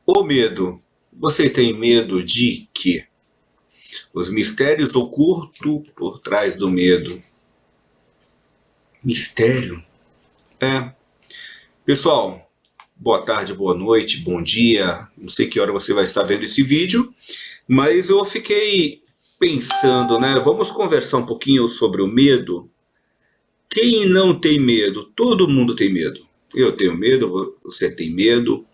O medo. Você tem medo de quê? Os mistérios ocultos por trás do medo. Mistério? É. Pessoal, boa tarde, boa noite, bom dia. Não sei que hora você vai estar vendo esse vídeo, mas eu fiquei pensando, né? Vamos conversar um pouquinho sobre o medo. Quem não tem medo? Todo mundo tem medo. Eu tenho medo, você tem medo.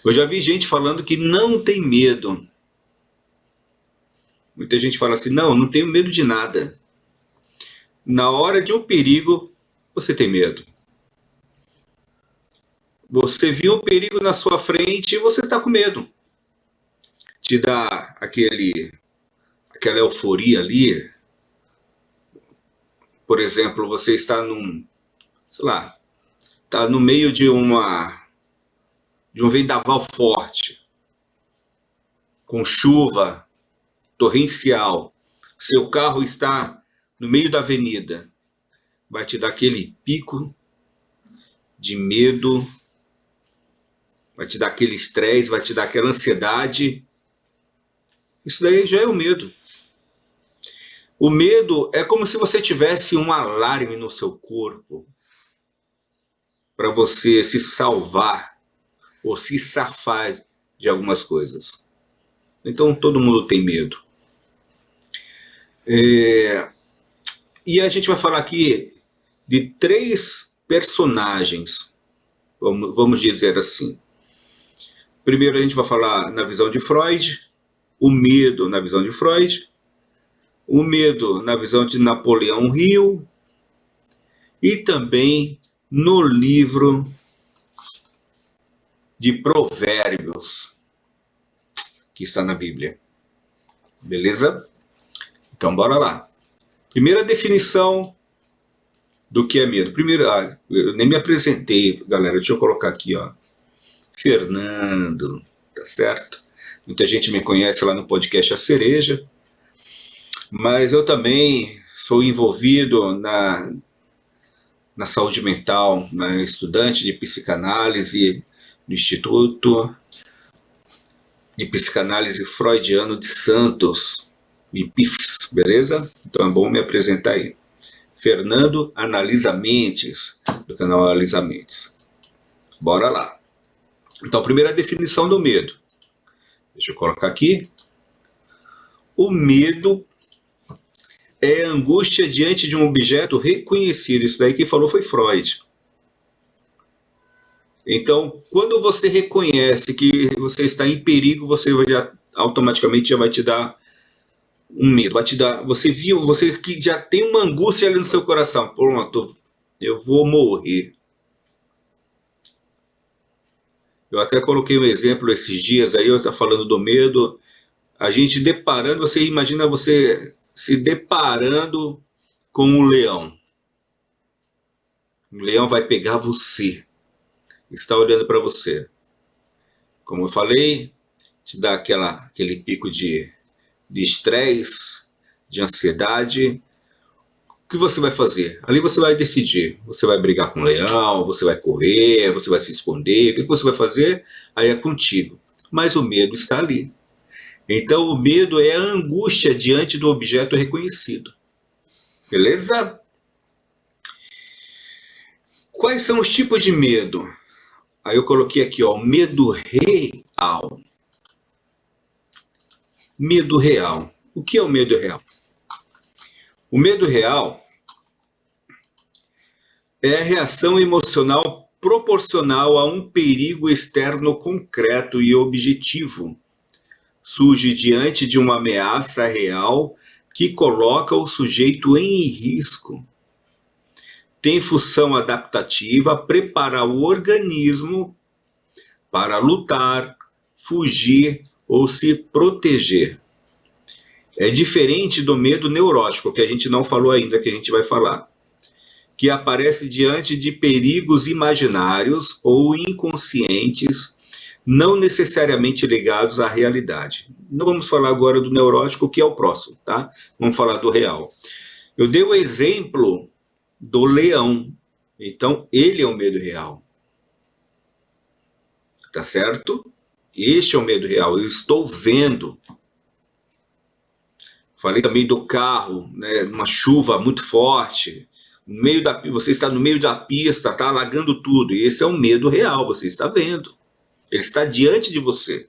Eu já vi gente falando que não tem medo. Muita gente fala assim: não, não tenho medo de nada. Na hora de um perigo, você tem medo. Você viu o perigo na sua frente e você está com medo. Te dá aquela euforia ali. Por exemplo, você está sei lá, está no meio de um vendaval forte, com chuva torrencial. Seu carro está no meio da avenida. Vai te dar aquele pico de medo, vai te dar aquele estresse, vai te dar aquela ansiedade. Isso daí já é o medo. O medo é como se você tivesse um alarme no seu corpo para você se salvar ou se safar de algumas coisas. Então todo mundo tem medo. E a gente vai falar aqui de três personagens, vamos dizer assim. Primeiro a gente vai falar na visão de Freud, o medo na visão de Freud, o medo na visão de Napoleão Hill e também no livro de Provérbios, que está na Bíblia. Beleza? Então bora lá. Primeira definição do que é medo. Primeiro, eu nem me apresentei, galera. Deixa eu colocar aqui, ó. Fernando, tá certo? Muita gente me conhece lá no podcast A Cereja, mas eu também sou envolvido na saúde mental, né? Estudante de psicanálise do Instituto de Psicanálise Freudiano de Santos, IPIFS, beleza? Então é bom me apresentar aí. Fernando Analisa Mentes, do canal Analisa Mentes. Bora lá. Então, primeira definição do medo. Deixa eu colocar aqui. O medo é a angústia diante de um objeto reconhecido. Isso daí quem falou foi Freud. Então, quando você reconhece que você está em perigo, você automaticamente já vai te dar um medo, vai te dar, você que já tem uma angústia ali no seu coração, pronto, eu vou morrer. Eu até coloquei um exemplo esses dias aí, eu estava falando do medo, a gente deparando, você imagina você se deparando com um leão. Um leão vai pegar você, está olhando para você. Como eu falei, te dá aquele pico de estresse, de ansiedade. O que você vai fazer? Ali você vai decidir. Você vai brigar com o leão, você vai correr, você vai se esconder. O que você vai fazer? Aí é contigo. Mas o medo está ali. Então o medo é a angústia diante do objeto reconhecido. Beleza? Quais são os tipos de medo? Aí eu coloquei aqui, ó, medo real. Medo real. O que é o medo real? O medo real é a reação emocional proporcional a um perigo externo concreto e objetivo. Surge diante de uma ameaça real que coloca o sujeito em risco. Tem função adaptativa preparar o organismo para lutar, fugir ou se proteger. É diferente do medo neurótico, que a gente não falou ainda, que a gente vai falar, que aparece diante de perigos imaginários ou inconscientes, não necessariamente ligados à realidade. Não vamos falar agora do neurótico, que é o próximo, tá? Vamos falar do real. Eu dei o exemplo do leão. Então, ele é o medo real. Tá certo? Este é o medo real, eu estou vendo. Falei também do carro, né, uma chuva muito forte, no meio você está no meio da pista, está alagando tudo, e esse é um medo real, você está vendo. Ele está diante de você.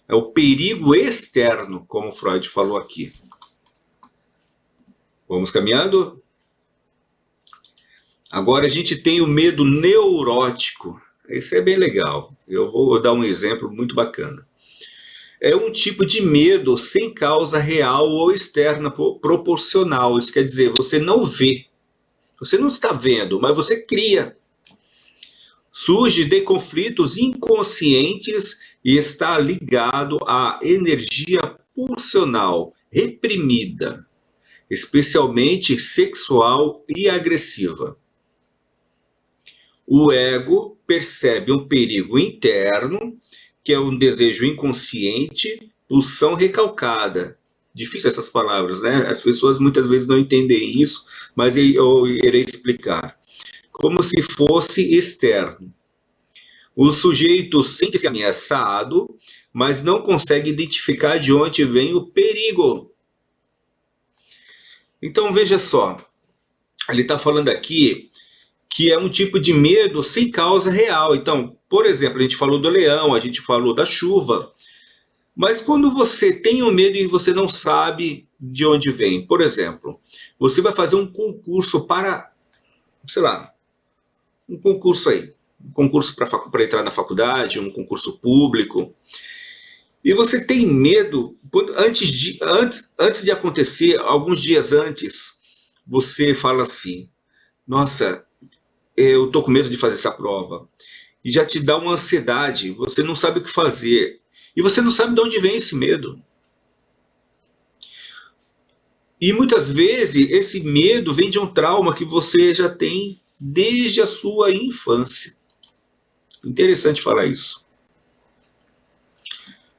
É o perigo externo, como Freud falou aqui. Vamos caminhando? Agora a gente tem o medo neurótico. Esse é bem legal. Eu vou dar um exemplo muito bacana. É um tipo de medo sem causa real ou externa proporcional. Isso quer dizer, você não vê. Você não está vendo, mas você cria. Surge de conflitos inconscientes e está ligado à energia pulsional reprimida, especialmente sexual e agressiva. O ego percebe um perigo interno, que é um desejo inconsciente, pulsão recalcada. Difícil essas palavras, né? As pessoas muitas vezes não entendem isso, mas eu irei explicar. Como se fosse externo. O sujeito sente-se ameaçado, mas não consegue identificar de onde vem o perigo. Então veja só, ele está falando aqui que é um tipo de medo sem causa real. Então, por exemplo, a gente falou do leão, a gente falou da chuva, mas quando você tem um medo e você não sabe de onde vem, por exemplo, você vai fazer um concurso para, sei lá, um concurso aí, um concurso para entrar na faculdade, um concurso público, e você tem medo, antes de acontecer, alguns dias antes, você fala assim, nossa, eu estou com medo de fazer essa prova, e já te dá uma ansiedade, você não sabe o que fazer, e você não sabe de onde vem esse medo. E muitas vezes esse medo vem de um trauma que você já tem desde a sua infância. Interessante falar isso.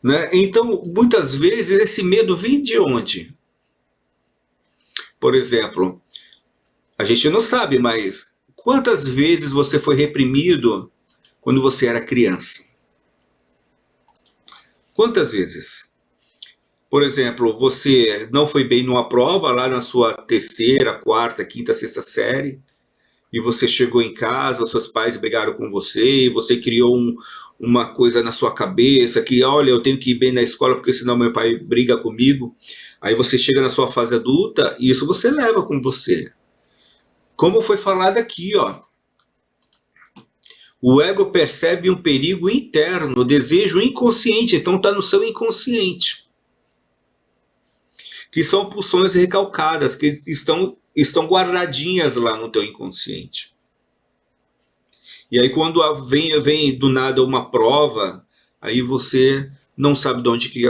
Né? Então, muitas vezes esse medo vem de onde? Por exemplo, a gente não sabe, mas quantas vezes você foi reprimido quando você era criança? Quantas vezes? Por exemplo, você não foi bem numa prova lá na sua terceira, quarta, quinta, sexta série, e você chegou em casa, os seus pais brigaram com você, e você criou uma coisa na sua cabeça, que olha, eu tenho que ir bem na escola, porque senão meu pai briga comigo. Aí você chega na sua fase adulta, e isso você leva com você. Como foi falado aqui, ó. O ego percebe um perigo interno, desejo inconsciente, então está no seu inconsciente. Que são pulsões recalcadas, que estão guardadinhas lá no teu inconsciente. E aí quando vem do nada uma prova, aí você não sabe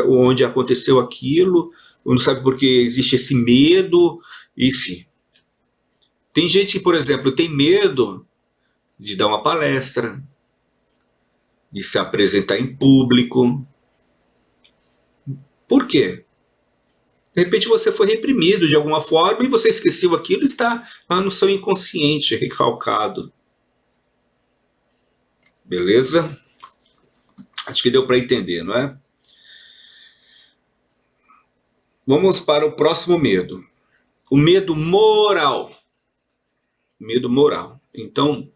onde aconteceu aquilo, não sabe porque existe esse medo, enfim. Tem gente que, por exemplo, tem medo de dar uma palestra, de se apresentar em público. Por quê? De repente você foi reprimido de alguma forma e você esqueceu aquilo e está lá no seu inconsciente, recalcado. Beleza? Acho que deu para entender, não é? Vamos para o próximo medo. O medo moral. Medo moral. Então,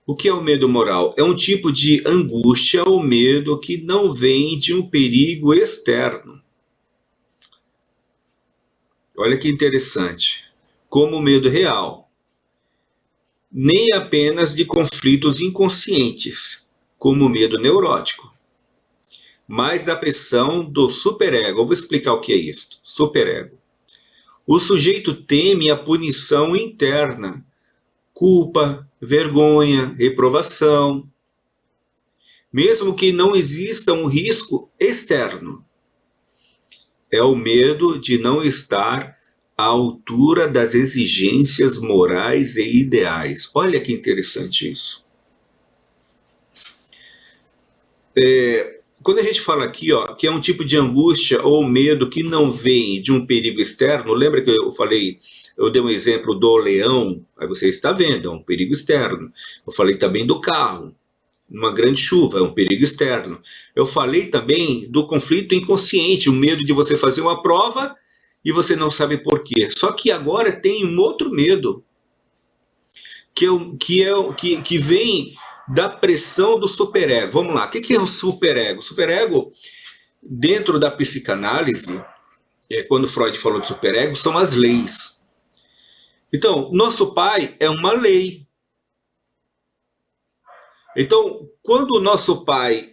o que é o medo moral? É um tipo de angústia ou medo que não vem de um perigo externo. Olha que interessante. Como o medo real. Nem apenas de conflitos inconscientes, como o medo neurótico, mas da pressão do superego. Eu vou explicar o que é isso. Superego. O sujeito teme a punição interna, culpa, vergonha, reprovação, mesmo que não exista um risco externo. É o medo de não estar à altura das exigências morais e ideais. Olha que interessante isso. Quando a gente fala aqui, ó, que é um tipo de angústia ou medo que não vem de um perigo externo, lembra que eu falei, eu dei um exemplo do leão, aí você está vendo, é um perigo externo. Eu falei também do carro. uma grande chuva, é um perigo externo. Eu falei também do conflito inconsciente, o medo de você fazer uma prova e você não sabe por quê. Só que agora tem um outro medo, que vem da pressão do superego. Vamos lá, o que é o superego? O superego, dentro da psicanálise, quando Freud falou de superego, são as leis. Então, nosso pai é uma lei. Então, quando o nosso pai,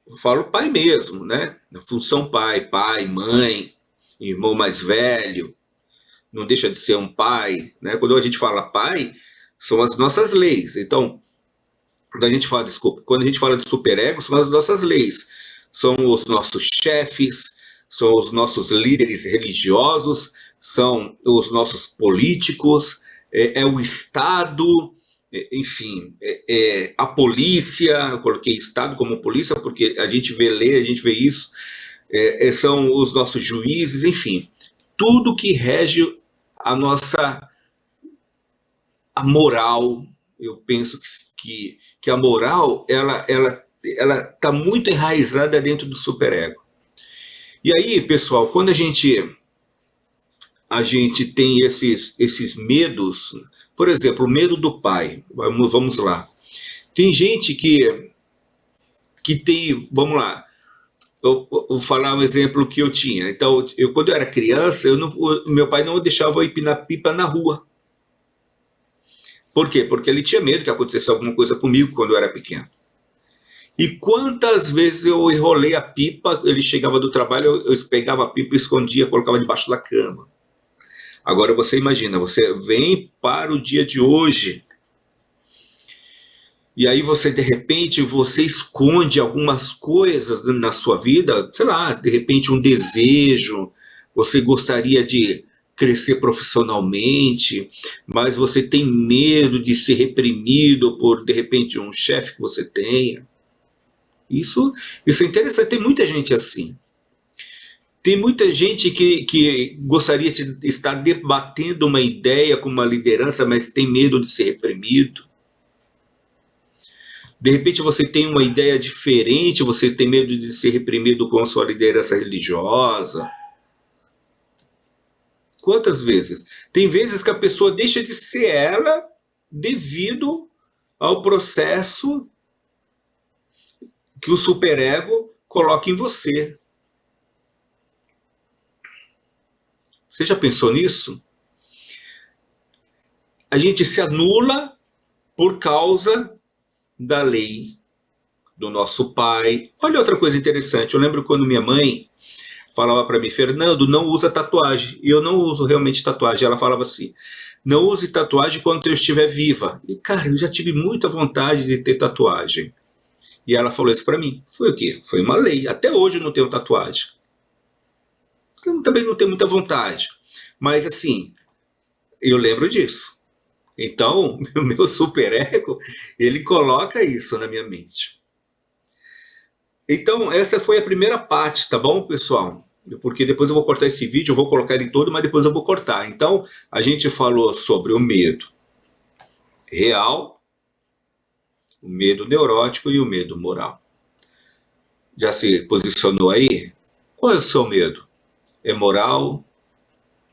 eu falo pai mesmo, né? Na função pai, pai, mãe, irmão mais velho, não deixa de ser um pai, né? Quando a gente fala pai, são as nossas leis. Então, quando a gente fala de superego, são as nossas leis. São os nossos chefes, são os nossos líderes religiosos, são os nossos políticos, é o Estado, enfim, a polícia. Eu coloquei Estado como polícia porque a gente a gente vê isso, são os nossos juízes, enfim, tudo que rege a nossa moral. Eu penso que a moral ela está muito enraizada dentro do superego. E aí, pessoal, quando a gente tem esses medos, por exemplo, o medo do pai, vamos lá. Tem gente que tem, vamos lá, eu vou falar um exemplo que eu tinha. Então, quando eu era criança, meu pai não deixava eu empinar pipa na rua. Por quê? Porque ele tinha medo que acontecesse alguma coisa comigo quando eu era pequeno. E quantas vezes eu enrolei a pipa, ele chegava do trabalho, eu pegava a pipa, escondia, colocava debaixo da cama. Agora você imagina, você vem para o dia de hoje, e aí você, de repente, você esconde algumas coisas na sua vida, sei lá, de repente um desejo, você gostaria de crescer profissionalmente, mas você tem medo de ser reprimido por, de repente, um chefe que você tenha. Isso é interessante, tem muita gente assim. Tem muita gente que gostaria de estar debatendo uma ideia com uma liderança, mas tem medo de ser reprimido. De repente você tem uma ideia diferente, você tem medo de ser reprimido com a sua liderança religiosa. Quantas vezes? Tem vezes que a pessoa deixa de ser ela devido ao processo que o superego coloca em você. Você já pensou nisso? A gente se anula por causa da lei do nosso pai. Olha outra coisa interessante, eu lembro quando minha mãe falava para mim, Fernando, não usa tatuagem. E eu não uso realmente tatuagem. Ela falava assim, não use tatuagem quando eu estiver viva. E cara, eu já tive muita vontade de ter tatuagem. E ela falou isso para mim. Foi o quê? Foi uma lei. Até hoje eu não tenho tatuagem. Eu também não tenho muita vontade. Mas assim, eu lembro disso. Então, o meu superego, ele coloca isso na minha mente. Então, essa foi a primeira parte, tá bom, pessoal? Porque depois eu vou cortar esse vídeo, eu vou colocar ele todo, mas depois eu vou cortar. Então, a gente falou sobre o medo real, o medo neurótico e o medo moral. Já se posicionou aí? Qual é o seu medo? É moral?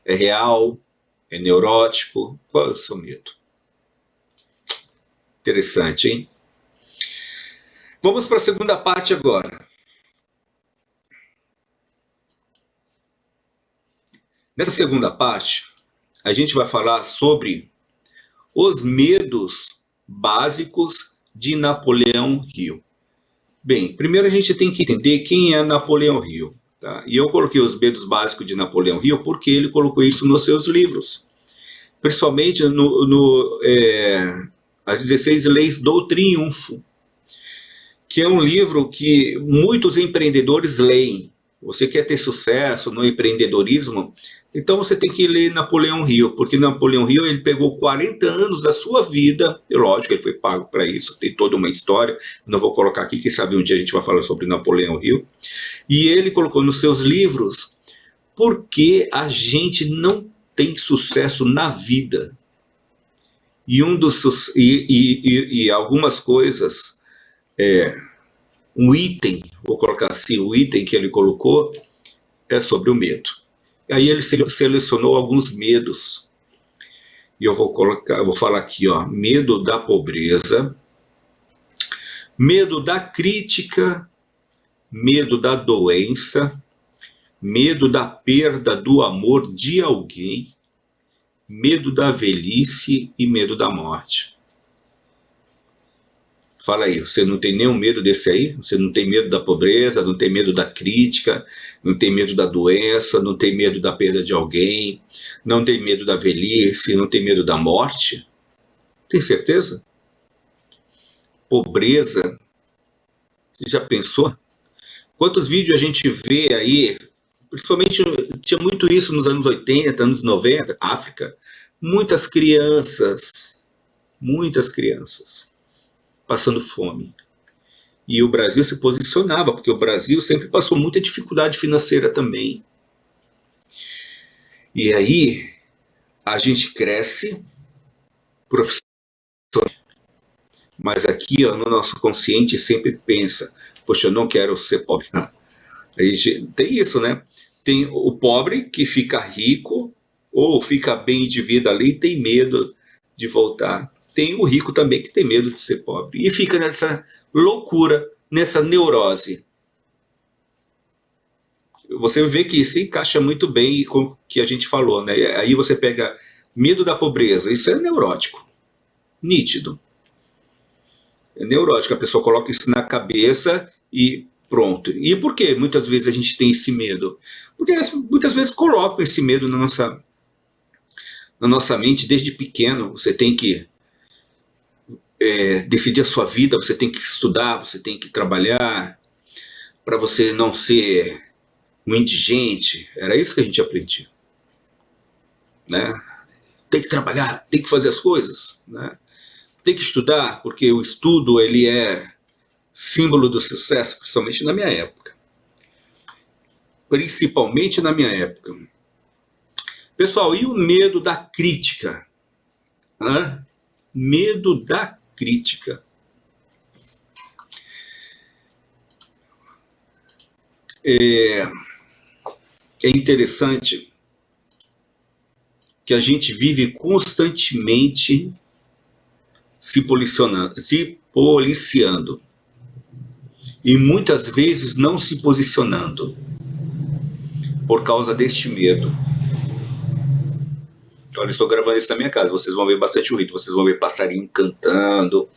É real? É neurótico? Qual é o seu medo? Interessante, hein? Vamos para a segunda parte agora. Nessa segunda parte, a gente vai falar sobre os medos básicos de Napoleão Hill. Bem, primeiro a gente tem que entender quem é Napoleão Hill. Tá? E eu coloquei os medos básicos de Napoleão Hill porque ele colocou isso nos seus livros. Principalmente As 16 Leis do Triunfo, que é um livro que muitos empreendedores leem. Você quer ter sucesso no empreendedorismo? Então você tem que ler Napoleão Hill, porque Napoleão Hill ele pegou 40 anos da sua vida, e lógico, ele foi pago para isso, tem toda uma história, não vou colocar aqui, quem sabe um dia a gente vai falar sobre Napoleão Hill, e ele colocou nos seus livros por que a gente não tem sucesso na vida. E algumas coisas um item, vou colocar assim, o item que ele colocou é sobre o medo. E aí ele selecionou alguns medos. E eu vou falar aqui, ó, medo da pobreza, medo da crítica, medo da doença, medo da perda do amor de alguém, medo da velhice e medo da morte. Fala aí, você não tem nenhum medo desse aí? Você não tem medo da pobreza, não tem medo da crítica, não tem medo da doença, não tem medo da perda de alguém, não tem medo da velhice, não tem medo da morte? Tem certeza? Pobreza, você já pensou? Quantos vídeos a gente vê aí, principalmente tinha muito isso nos anos 80, anos 90, África, muitas crianças passando fome. E o Brasil se posicionava, porque o Brasil sempre passou muita dificuldade financeira também. E aí a gente cresce profissionalmente, mas aqui ó, no nosso consciente sempre pensa, poxa, eu não quero ser pobre. Não. A gente tem isso, né? Tem o pobre que fica rico ou fica bem de vida ali e tem medo de voltar. Tem o rico também que tem medo de ser pobre. E fica nessa loucura, nessa neurose. Você vê que se encaixa muito bem com o que a gente falou, né? Aí você pega medo da pobreza, isso é neurótico, nítido. É neurótico, a pessoa coloca isso na cabeça e pronto. E por que muitas vezes a gente tem esse medo? Porque muitas vezes colocam esse medo na nossa mente desde pequeno. Você tem que decidir a sua vida, você tem que estudar, você tem que trabalhar para você não ser um indigente. Era isso que a gente aprendia, né? Tem que trabalhar, tem que fazer as coisas, né? Tem que estudar, porque o estudo ele é símbolo do sucesso, principalmente na minha época. Principalmente na minha época. Pessoal, e o medo da crítica? Hã? Medo da crítica. É interessante que a gente vive constantemente se policiando e muitas vezes não se posicionando por causa deste medo. Olha, estou gravando isso na minha casa, vocês vão ver bastante ruído, vocês vão ver passarinho cantando,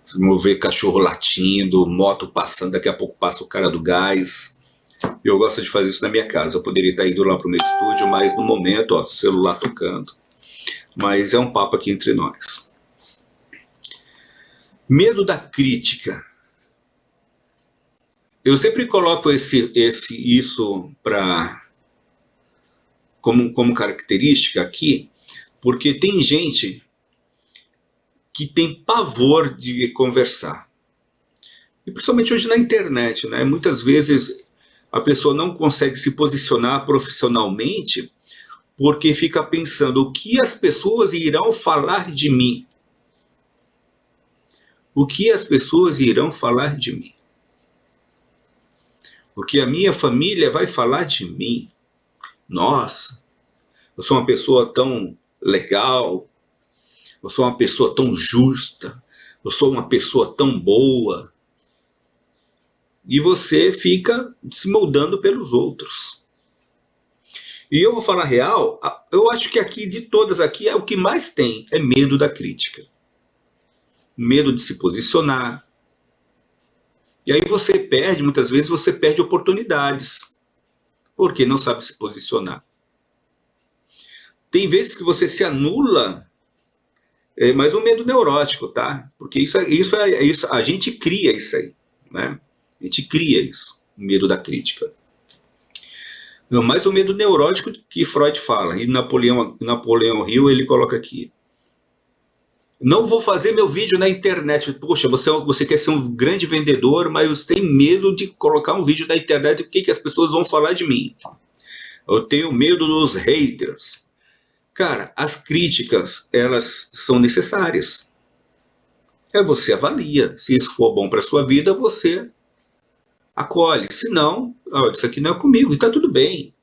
vocês vão ver cachorro latindo, moto passando, daqui a pouco passa o cara do gás. Eu gosto de fazer isso na minha casa. Eu poderia estar indo lá para o meu estúdio, mas no momento, ó, celular tocando. Mas é um papo aqui entre nós. Medo da crítica. Eu sempre coloco isso como característica aqui, porque tem gente que tem pavor de conversar. E principalmente hoje na internet, né? Muitas vezes a pessoa não consegue se posicionar profissionalmente porque fica pensando o que as pessoas irão falar de mim. O que as pessoas irão falar de mim. O que a minha família vai falar de mim. Nossa, eu sou uma pessoa tão legal, eu sou uma pessoa tão justa, eu sou uma pessoa tão boa. E você fica se moldando pelos outros. E eu vou falar real, eu acho que aqui, de todas aqui, é o que mais tem, é medo da crítica. Medo de se posicionar. E aí você perde, muitas vezes você perde oportunidades, porque não sabe se posicionar. Tem vezes que você se anula, mas um medo neurótico, tá? Porque isso, a gente cria isso aí, né? A gente cria isso, o medo da crítica. Mas o medo neurótico que Freud fala, e Napoleão Hill ele coloca aqui. Não vou fazer meu vídeo na internet. Poxa, você quer ser um grande vendedor, mas você tem medo de colocar um vídeo na internet, o que as pessoas vão falar de mim? Eu tenho medo dos haters. Cara, as críticas, elas são necessárias. Aí você avalia. Se isso for bom para a sua vida, você acolhe. Se não, olha, isso aqui não é comigo e está tudo bem.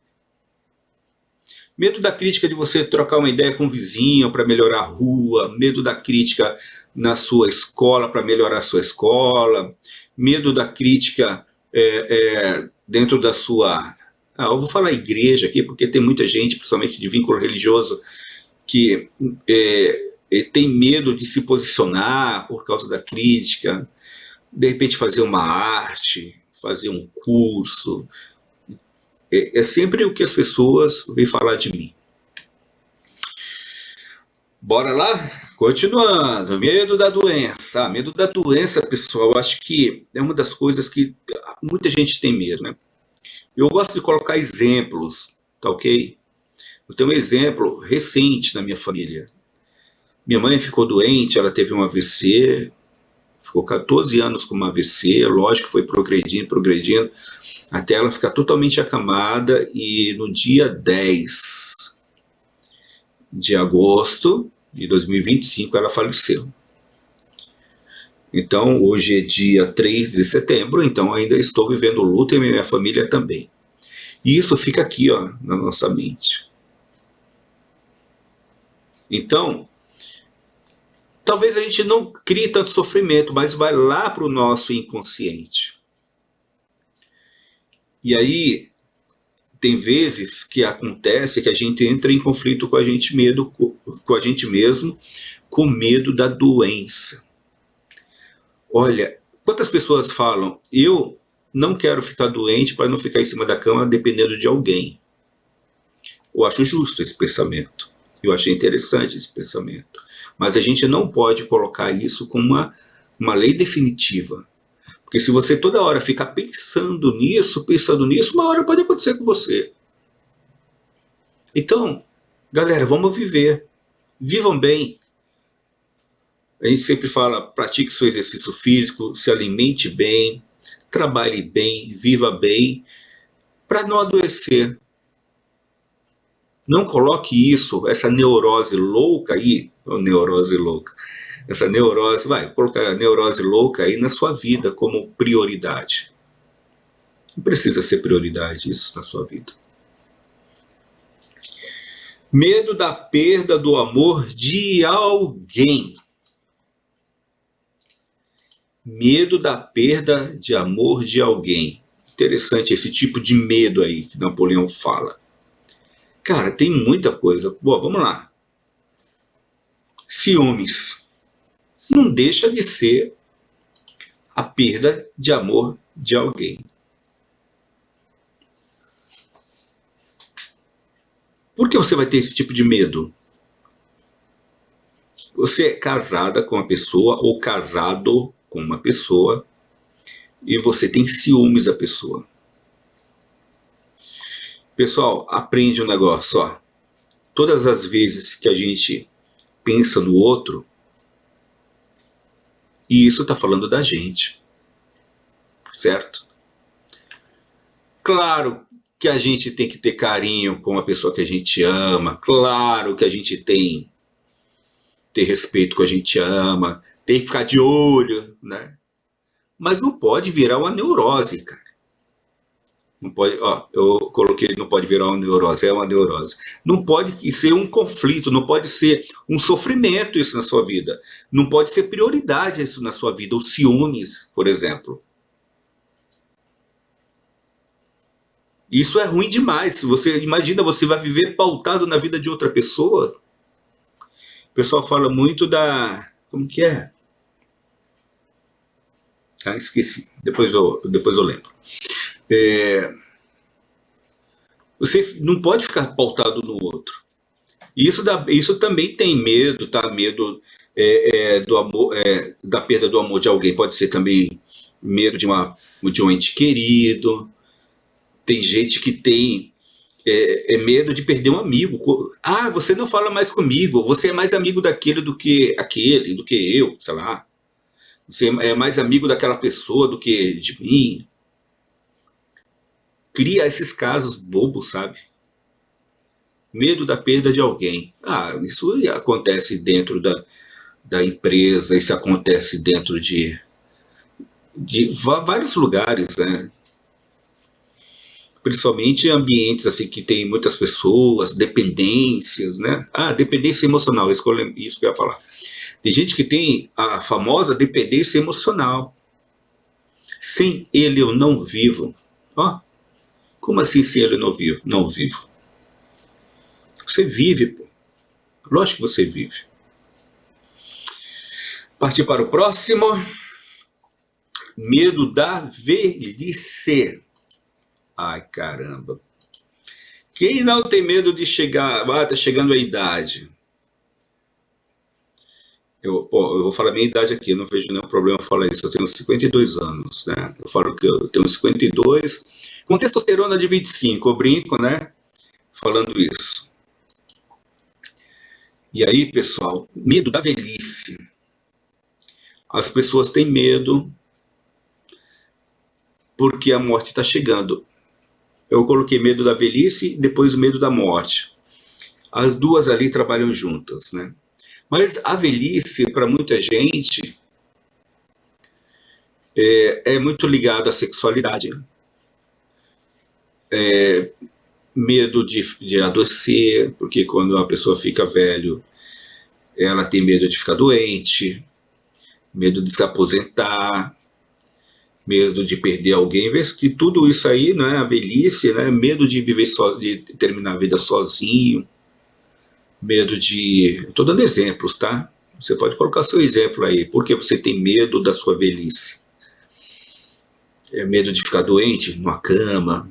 Medo da crítica de você trocar uma ideia com o vizinho para melhorar a rua, medo da crítica na sua escola para melhorar a sua escola, medo da crítica dentro da sua... eu vou falar igreja aqui, porque tem muita gente, principalmente de vínculo religioso, que tem medo de se posicionar por causa da crítica, de repente fazer uma arte, fazer um curso. É sempre o que as pessoas vêm falar de mim. Bora lá? Continuando. Medo da doença. Medo da doença, pessoal, eu acho que é uma das coisas que muita gente tem medo, né? Eu gosto de colocar exemplos, tá ok? Eu tenho um exemplo recente na minha família. Minha mãe ficou doente, ela teve um AVC, ficou 14 anos com um AVC, lógico que foi progredindo, até ela ficar totalmente acamada, e no dia 10 de agosto de 2025 ela faleceu. Então, hoje é dia 3 de setembro, então ainda estou vivendo o luto e minha família também. E isso fica aqui, ó, na nossa mente. Então, talvez a gente não crie tanto sofrimento, mas vai lá para o nosso inconsciente. E aí, tem vezes que acontece que a gente entra em conflito com a gente mesmo, com medo da doença. Olha, quantas pessoas falam, eu não quero ficar doente para não ficar em cima da cama dependendo de alguém. Eu acho justo esse pensamento. Eu achei interessante esse pensamento. Mas a gente não pode colocar isso como uma lei definitiva. Porque se você toda hora ficar pensando nisso, uma hora pode acontecer com você. Então, galera, vamos viver. Vivam bem. A gente sempre fala, pratique seu exercício físico, se alimente bem, trabalhe bem, viva bem, para não adoecer. Não coloque isso, essa neurose louca aí, essa neurose, vai colocar a neurose louca aí na sua vida como prioridade. Não precisa ser prioridade isso na sua vida. Medo da perda do amor de alguém. Medo da perda de amor de alguém. Interessante esse tipo de medo aí que Napoleão fala. Cara, tem muita coisa. Bom, vamos lá. Ciúmes. Não deixa de ser a perda de amor de alguém. Por que você vai ter esse tipo de medo? Você é casada com uma pessoa ou casado com uma pessoa e você tem ciúmes da pessoa. Pessoal, aprende um negócio, ó. Todas as vezes que a gente pensa no outro, e isso está falando da gente, certo? Claro que a gente tem que ter carinho com a pessoa que a gente ama, claro que a gente tem que ter respeito com a gente ama, tem que ficar de olho, né? Mas não pode virar uma neurose, cara. Não pode, ó, eu coloquei, não pode virar uma neurose, é uma neurose. Não pode ser um conflito, não pode ser um sofrimento isso na sua vida. Não pode ser prioridade isso na sua vida. Os ciúmes, por exemplo. Isso é ruim demais. Se você imagina, você vai viver pautado na vida de outra pessoa. O pessoal fala muito da... Como que é? Ah, esqueci. Depois eu lembro. Você não pode ficar pautado no outro. Isso também tem medo, tá? Medo do amor, da perda do amor de alguém. Pode ser também medo de um ente querido. Tem gente que tem medo de perder um amigo. Ah, você não fala mais comigo. Você é mais amigo daquele do que aquele, do que eu, sei lá. Você é mais amigo daquela pessoa do que de mim. Cria esses casos bobos, sabe? Medo da perda de alguém. Ah, isso acontece dentro da empresa, isso acontece dentro de vários lugares, né? Principalmente em ambientes assim que tem muitas pessoas, dependências, né? Dependência emocional, isso que eu ia falar. Tem gente que tem a famosa dependência emocional. Sem ele eu não vivo. Ó, como assim sem ele eu não vivo? Não vivo. Você vive, pô. Lógico que você vive. Partir para o próximo. Medo da velhice. Ai, caramba. Quem não tem medo de chegar, tá chegando a idade. Eu vou falar a minha idade aqui, não vejo nenhum problema falar isso. Eu tenho 52 anos, né? Eu falo que eu tenho 52, com testosterona de 25, eu brinco, né? Falando isso. E aí, pessoal, medo da velhice. As pessoas têm medo porque a morte está chegando. Eu coloquei medo da velhice e depois o medo da morte. As duas ali trabalham juntas, né? Mas a velhice, para muita gente, é muito ligado à sexualidade. Medo de adoecer, porque quando a pessoa fica velho, ela tem medo de ficar doente, medo de se aposentar, medo de perder alguém, que tudo isso aí, né, a velhice, né, medo de viver de terminar a vida sozinho, medo de... Estou dando exemplos, tá? Você pode colocar seu exemplo aí. Por que você tem medo da sua velhice? É medo de ficar doente numa cama,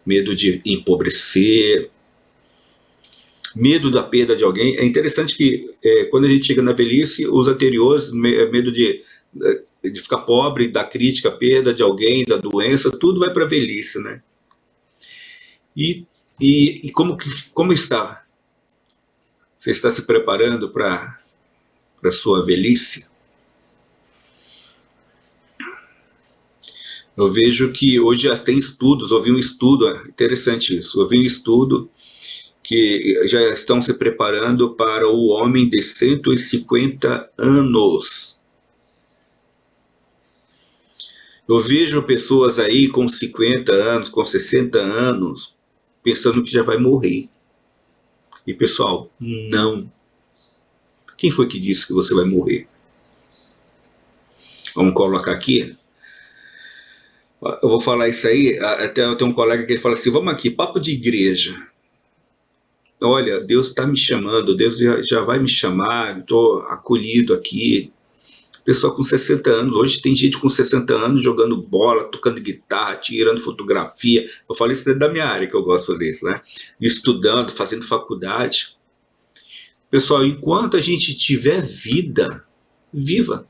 medo de empobrecer, medo da perda de alguém. É interessante que quando a gente chega na velhice, os anteriores, medo de ficar pobre, da crítica, perda de alguém, da doença, tudo vai para a velhice, né? E como está? Você está se preparando para a sua velhice? Eu vejo que hoje já tem estudos, ouvi um estudo, interessante isso, ouvi um estudo que já estão se preparando para o homem de 150 anos. Eu vejo pessoas aí com 50 anos, com 60 anos, pensando que já vai morrer. E pessoal, não. Quem foi que disse que você vai morrer? Vamos colocar aqui. Eu vou falar isso aí, até eu tenho um colega que ele fala assim, vamos aqui, papo de igreja. Olha, Deus está me chamando, Deus já vai me chamar, estou acolhido aqui. Pessoa com 60 anos, hoje tem gente com 60 anos jogando bola, tocando guitarra, tirando fotografia. Eu falo isso dentro da minha área, que eu gosto de fazer isso, né? Estudando, fazendo faculdade. Pessoal, enquanto a gente tiver vida, viva.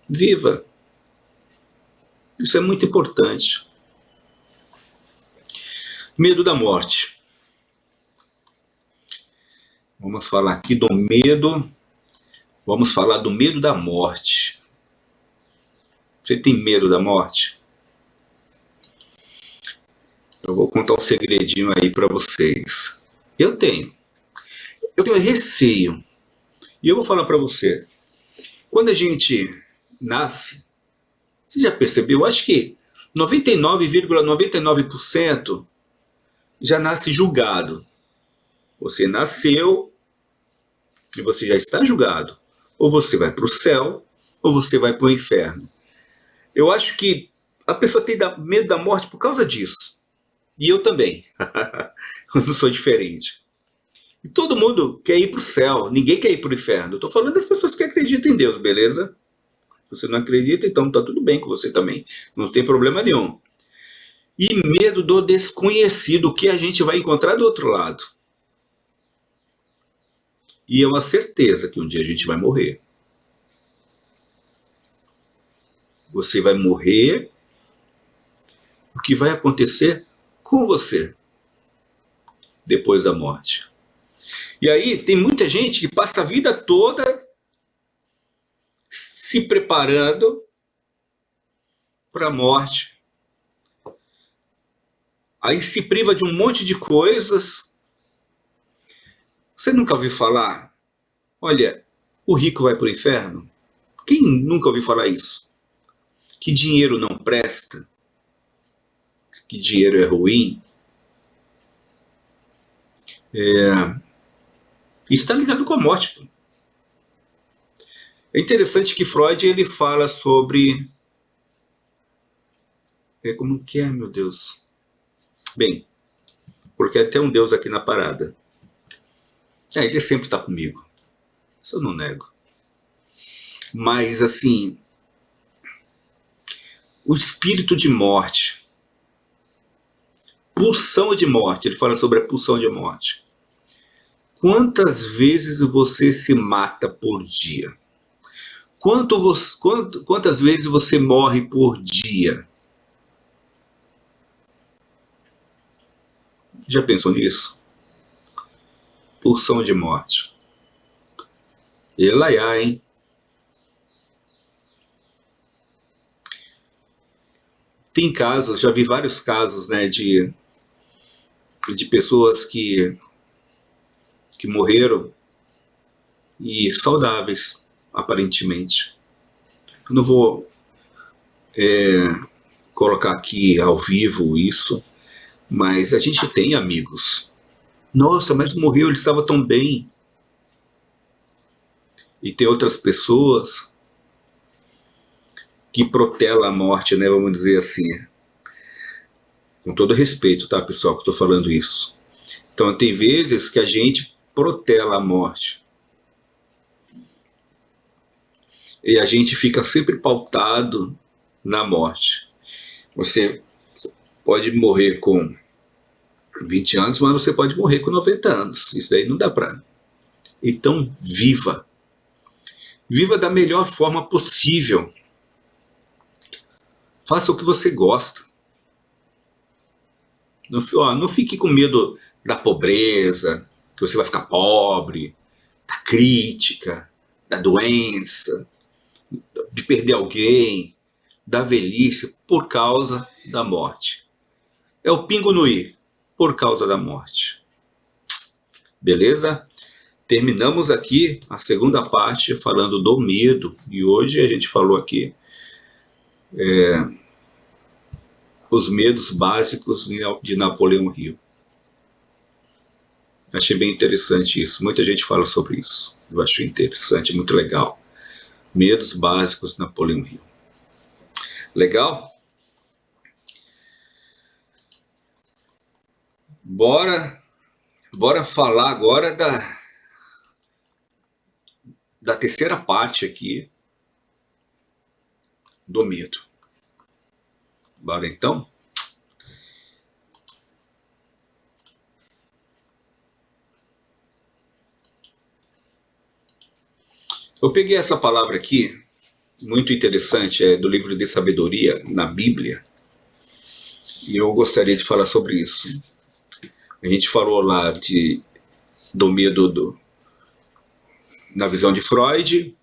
Viva. Isso é muito importante. Medo da morte. Vamos falar aqui do medo. Vamos falar do medo da morte. Você tem medo da morte? Eu vou contar um segredinho aí para vocês. Eu tenho receio. E eu vou falar para você. Quando a gente nasce, você já percebeu? Eu acho que 99,99% já nasce julgado. Você nasceu e você já está julgado. Ou você vai para o céu, ou você vai para o inferno. Eu acho que a pessoa tem medo da morte por causa disso. E eu também. Eu não sou diferente. E todo mundo quer ir para o céu, ninguém quer ir para o inferno. Eu estou falando das pessoas que acreditam em Deus, beleza? Se você não acredita, então está tudo bem com você também. Não tem problema nenhum. E medo do desconhecido, o que a gente vai encontrar do outro lado. E é uma certeza que um dia a gente vai morrer. Você vai morrer. O que vai acontecer com você depois da morte? E aí tem muita gente que passa a vida toda se preparando para a morte. Aí se priva de um monte de coisas. Você nunca ouviu falar Olha, o rico vai para o inferno? Quem nunca ouviu falar isso? Que dinheiro não presta? Que dinheiro é ruim? Isso está ligado com a morte. É interessante que Freud ele fala sobre... como que é, meu Deus? Bem, porque até um Deus aqui na parada. Ele sempre está comigo. Isso eu não nego. Mas, assim, o espírito de morte, pulsão de morte, ele fala sobre a pulsão de morte. Quantas vezes você se mata por dia? Quantas vezes você morre por dia? Já pensou nisso? Pulsão de morte. Elaiá, hein? Tem casos, já vi vários casos, né, de pessoas que morreram e saudáveis, aparentemente. Eu não vou colocar aqui ao vivo isso, mas a gente tem amigos. Nossa, mas morreu, ele estava tão bem. E tem outras pessoas que protelam a morte, né, vamos dizer assim. Com todo respeito, tá, pessoal, que eu estou falando isso. Então, tem vezes que a gente protela a morte. E a gente fica sempre pautado na morte. Você pode morrer com 20 anos, mas você pode morrer com 90 anos. Isso daí não dá pra... Então, viva. Viva da melhor forma possível. Faça o que você gosta. Não fique com medo da pobreza, que você vai ficar pobre, da crítica, da doença, de perder alguém, da velhice, por causa da morte. É o pingo no i, por causa da morte. Beleza? Terminamos aqui a segunda parte falando do medo, e hoje a gente falou aqui os medos básicos de Napoleão Hill. Achei bem interessante isso, muita gente fala sobre isso, eu acho interessante, muito legal. Medos básicos de Napoleão Hill. Legal? Bora falar agora da terceira parte aqui do medo. Bora então? Eu peguei essa palavra aqui, muito interessante, é do livro de sabedoria, na Bíblia, e eu gostaria de falar sobre isso. A gente falou lá do medo na visão de Freud,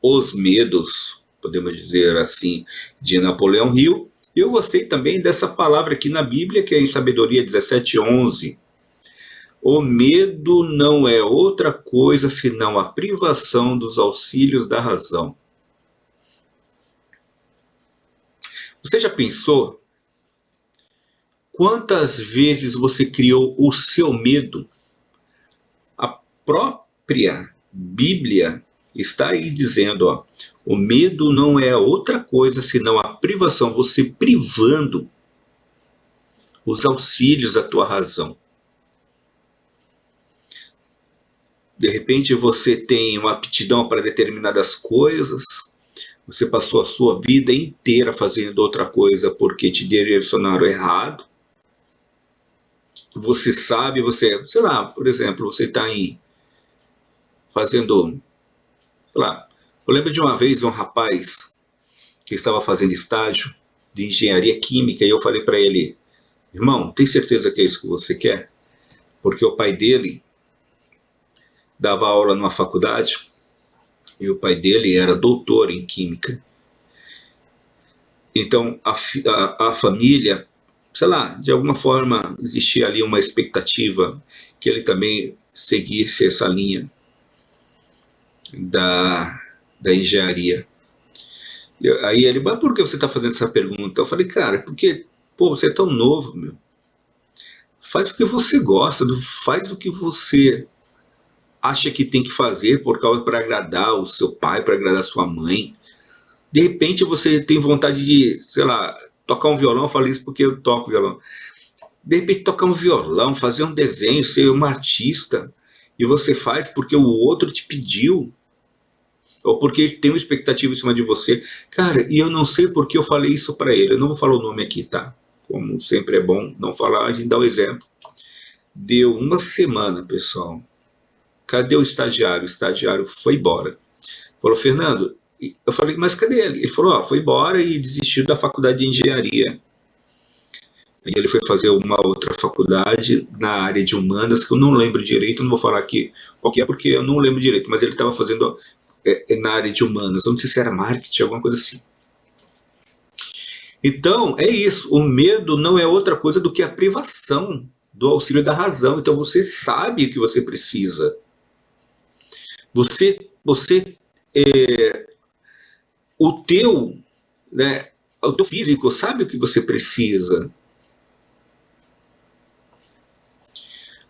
os medos, podemos dizer assim, de Napoleão Hill. E eu gostei também dessa palavra aqui na Bíblia, que é em Sabedoria 17:11. O medo não é outra coisa senão a privação dos auxílios da razão. Você já pensou quantas vezes você criou o seu medo? A própria Bíblia está aí dizendo, o medo não é outra coisa senão a privação, você privando os auxílios da tua razão. De repente você tem uma aptidão para determinadas coisas, você passou a sua vida inteira fazendo outra coisa porque te direcionaram errado. Você sabe, sei lá, por exemplo, você está fazendo, sei lá, eu lembro de uma vez um rapaz que estava fazendo estágio de engenharia química e eu falei para ele, irmão, tem certeza que é isso que você quer? Porque o pai dele dava aula numa faculdade e o pai dele era doutor em química. Então a família, sei lá, de alguma forma existia ali uma expectativa que ele também seguisse essa linha. da, da engenharia. Aí ele, mas por que você está fazendo essa pergunta? Eu falei, cara, porque, pô, você é tão novo, meu. Faz o que você gosta, faz o que você acha que tem que fazer por causa para agradar o seu pai, para agradar a sua mãe. De repente você tem vontade de, sei lá, tocar um violão. Eu falei isso porque eu toco violão. De repente tocar um violão, fazer um desenho, ser uma artista, e você faz porque o outro te pediu, ou porque tem uma expectativa em cima de você. Cara, e eu não sei porque eu falei isso para ele. Eu não vou falar o nome aqui, tá? Como sempre é bom não falar, a gente dá o exemplo. Deu uma semana, pessoal. Cadê o estagiário? O estagiário foi embora. Falou, Fernando, eu falei, mas cadê ele? Ele falou, foi embora e desistiu da faculdade de engenharia. E ele foi fazer uma outra faculdade na área de humanas, que eu não lembro direito, não vou falar aqui qual que é, porque eu não lembro direito, mas ele estava fazendo na área de humanas, não sei se era marketing, alguma coisa assim. Então, é isso, o medo não é outra coisa do que a privação do auxílio da razão. Então você sabe o que você precisa. Você o teu, né, o teu físico sabe o que você precisa.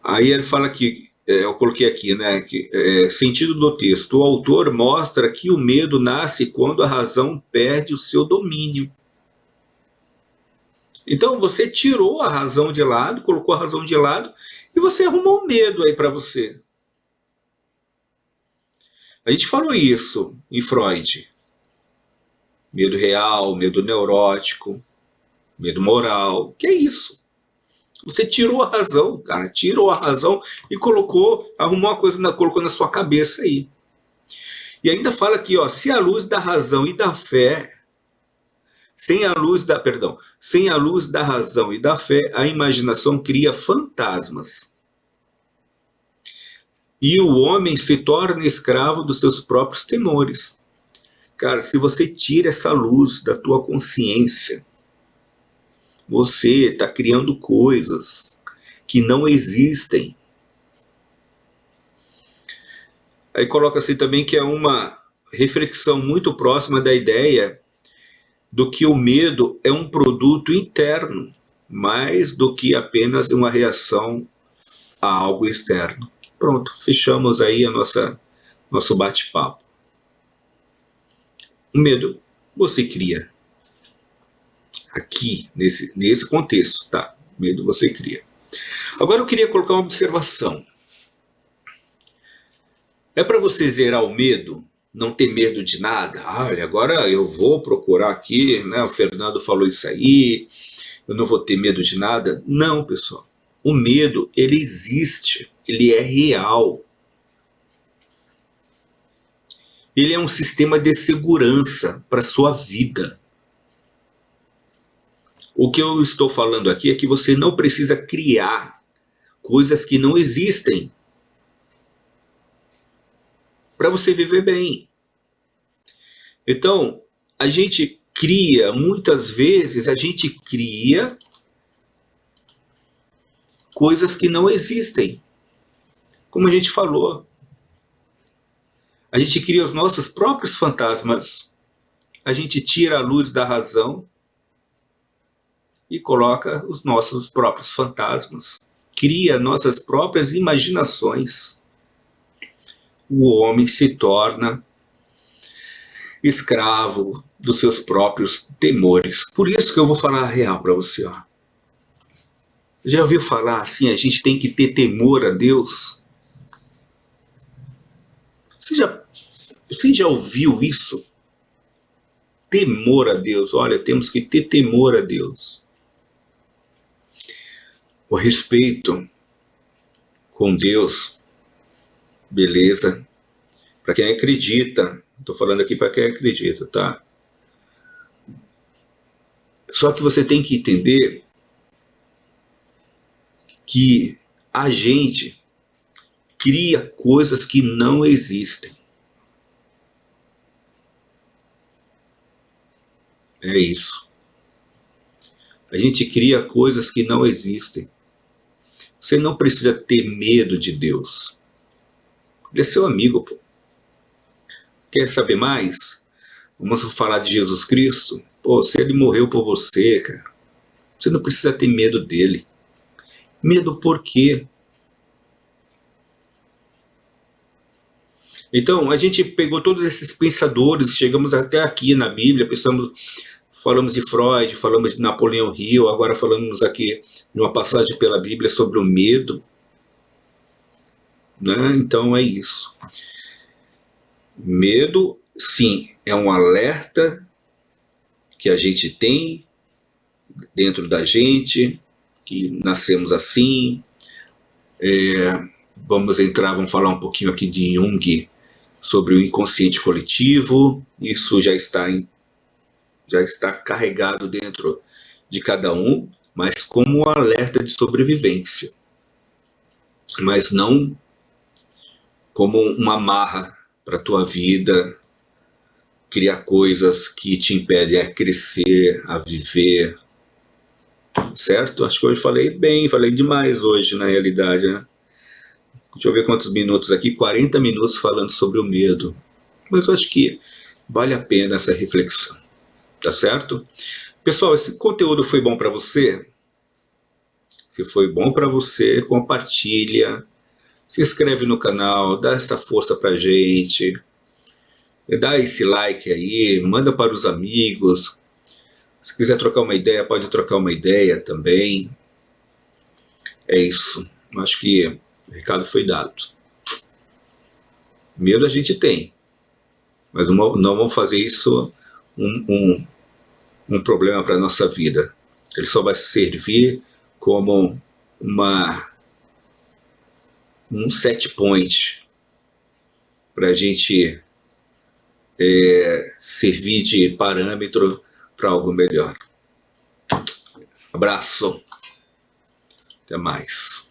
Aí ele fala que, eu coloquei aqui, né, que, sentido do texto, o autor mostra que o medo nasce quando a razão perde o seu domínio. Então você tirou a razão de lado, colocou a razão de lado, e você arrumou um medo aí para você. A gente falou isso em Freud. Medo real, medo neurótico, medo moral. Que é isso? Você tirou a razão, cara. Tirou a razão e colocou, arrumou uma coisa, colocou na sua cabeça aí. E ainda fala aqui, ó, se a luz da razão e da fé, sem a luz da razão e da fé, a imaginação cria fantasmas. E o homem se torna escravo dos seus próprios temores. Cara, se você tira essa luz da tua consciência, você está criando coisas que não existem. Aí coloca assim também que é uma reflexão muito próxima da ideia do que o medo é um produto interno, mais do que apenas uma reação a algo externo. Pronto, fechamos aí nosso bate-papo. O medo você cria. Aqui, nesse contexto, tá? Medo você cria. Agora eu queria colocar uma observação. É para você zerar o medo, não ter medo de nada. Olha, agora eu vou procurar aqui, né? O Fernando falou isso aí, eu não vou ter medo de nada. Não, pessoal. O medo, ele existe, ele é real. Ele é um sistema de segurança para a sua vida. O que eu estou falando aqui é que você não precisa criar coisas que não existem para você viver bem. Então, a gente cria, muitas vezes a gente cria coisas que não existem. Como a gente falou. A gente cria os nossos próprios fantasmas. A gente tira a luz da razão e coloca os nossos próprios fantasmas. Cria nossas próprias imaginações. O homem se torna escravo dos seus próprios temores. Por isso que eu vou falar a real para você. Ó. Já ouviu falar assim, a gente tem que ter temor a Deus? Você já ouviu isso? Temor a Deus. Olha, temos que ter temor a Deus. O respeito com Deus, beleza? Para quem acredita, estou falando aqui para quem acredita, tá? Só que você tem que entender que a gente cria coisas que não existem. É isso. A gente cria coisas que não existem. Você não precisa ter medo de Deus. Ele é seu amigo, pô. Quer saber mais? Vamos falar de Jesus Cristo? Pô, se ele morreu por você, cara, você não precisa ter medo dele. Medo por quê? Então, a gente pegou todos esses pensadores, chegamos até aqui na Bíblia, falamos de Freud, falamos de Napoleão Hill, agora falamos aqui de uma passagem pela Bíblia sobre o medo. Né? Então é isso. Medo, sim, é um alerta que a gente tem dentro da gente, que nascemos assim. Vamos falar um pouquinho aqui de Jung sobre o inconsciente coletivo. Isso já está carregado dentro de cada um, mas como um alerta de sobrevivência, mas não como uma amarra para a tua vida, criar coisas que te impedem a crescer, a viver, certo? Acho que hoje falei demais hoje, na realidade, né? Deixa eu ver quantos minutos aqui, 40 minutos falando sobre o medo. Mas eu acho que vale a pena essa reflexão, tá certo? Pessoal, esse conteúdo foi bom para você? Se foi bom para você, compartilha, se inscreve no canal, dá essa força pra gente, dá esse like aí, manda para os amigos. Se quiser trocar uma ideia, pode trocar uma ideia também. É isso. Acho que o recado foi dado. Medo a gente tem, mas não vamos fazer isso um problema para a nossa vida. Ele só vai servir como um set point para a gente servir de parâmetro para algo melhor. Abraço. Até mais.